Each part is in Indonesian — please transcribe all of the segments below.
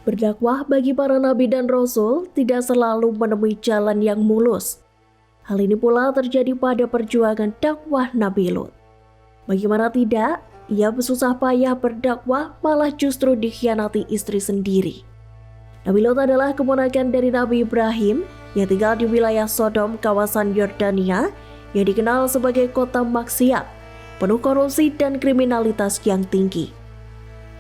Berdakwah bagi para nabi dan rasul tidak selalu menemui jalan yang mulus. Hal ini pula terjadi pada perjuangan dakwah Nabi Lut. Bagaimana tidak, ia bersusah payah berdakwah malah justru dikhianati istri sendiri. Nabi Lut adalah keponakan dari Nabi Ibrahim yang tinggal di wilayah Sodom, kawasan Yordania, yang dikenal sebagai kota maksiat, penuh korupsi dan kriminalitas yang tinggi.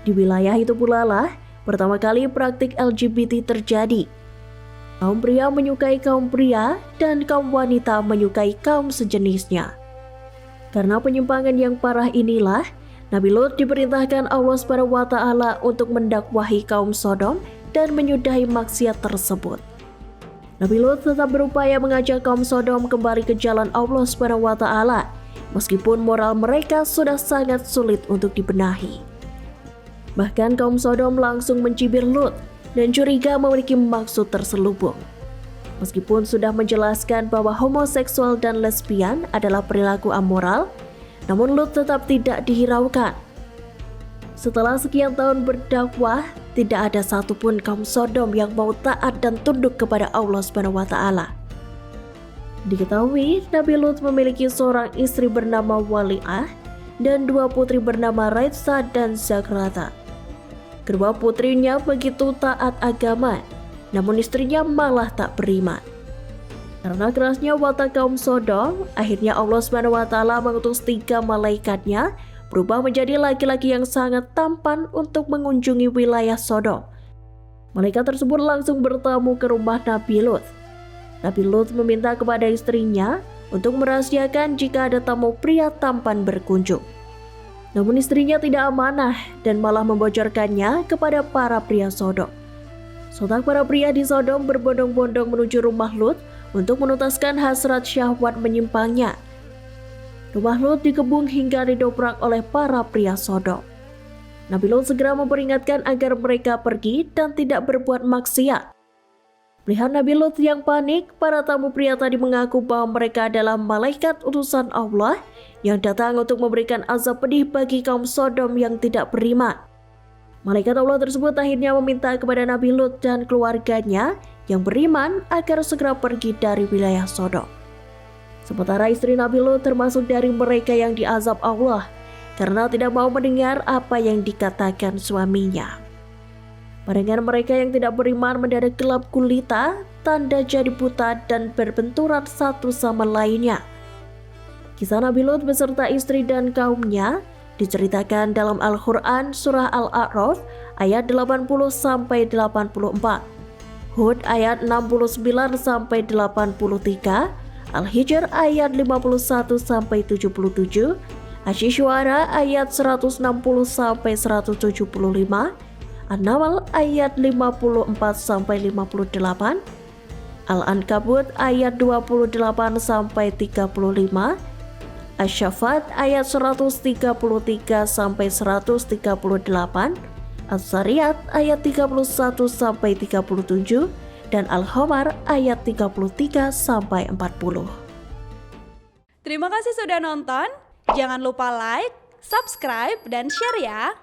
Di wilayah itu pula lah pertama kali praktik LGBT terjadi. Kaum pria menyukai kaum pria dan kaum wanita menyukai kaum sejenisnya. Karena penyimpangan yang parah inilah, Nabi Lut diperintahkan Allah SWT untuk mendakwahi kaum Sodom dan menyudahi maksiat tersebut. Nabi Lut tetap berupaya mengajak kaum Sodom kembali ke jalan Allah SWT, meskipun moral mereka sudah sangat sulit untuk dibenahi. Bahkan kaum Sodom langsung mencibir Lut dan curiga memiliki maksud terselubung. Meskipun sudah menjelaskan bahwa homoseksual dan lesbian adalah perilaku amoral, namun Lut tetap tidak dihiraukan. Setelah sekian tahun berdakwah, tidak ada satupun kaum Sodom yang mau taat dan tunduk kepada Allah SWT. Diketahui, Nabi Lut memiliki seorang istri bernama Wali'ah dan 2 putri bernama Raitsa dan Zakrata. Kedua putrinya begitu taat agama, namun istrinya malah tak beriman. Karena kerasnya watak kaum Sodom, akhirnya Allah SWT mengutus 3 malaikatnya berubah menjadi laki-laki yang sangat tampan untuk mengunjungi wilayah Sodom. Malaikat tersebut langsung bertamu ke rumah Nabi Lut. Nabi Lut meminta kepada istrinya untuk merahasiakan jika ada tamu pria tampan berkunjung. Namun istrinya tidak amanah dan malah membocorkannya kepada para pria Sodom. Sontak para pria di Sodom berbondong-bondong menuju rumah Lut untuk menuntaskan hasrat syahwat menyimpangnya. Rumah Lut dikebung hingga didobrak oleh para pria Sodom. Nabi Lut segera memperingatkan agar mereka pergi dan tidak berbuat maksiat. Melihat Nabi Lut yang panik, para tamu pria tadi mengaku bahwa mereka adalah malaikat utusan Allah yang datang untuk memberikan azab pedih bagi kaum Sodom yang tidak beriman. Malaikat Allah tersebut akhirnya meminta kepada Nabi Lut dan keluarganya yang beriman agar segera pergi dari wilayah Sodom. Sementara istri Nabi Lut termasuk dari mereka yang diazab Allah karena tidak mau mendengar apa yang dikatakan suaminya. Pandangan mereka yang tidak beriman mendadak gelap gulita, tanda jadi buta dan berbenturan satu sama lainnya. Kisah Nabi Lut beserta istri dan kaumnya diceritakan dalam Al-Quran surah Al-A'raf ayat 80-84, Hud ayat 69-83, Al-Hijr ayat 51-77, Asy-Syu'ara ayat 160-175, An-Naml ayat 54-58, Al-Ankabut ayat 28-35, Asy-Syafat ayat 133-138, As-Sariyat ayat 31-37, dan Al-Qamar ayat 33-40. Terima kasih sudah nonton. Jangan lupa like, subscribe, dan share ya.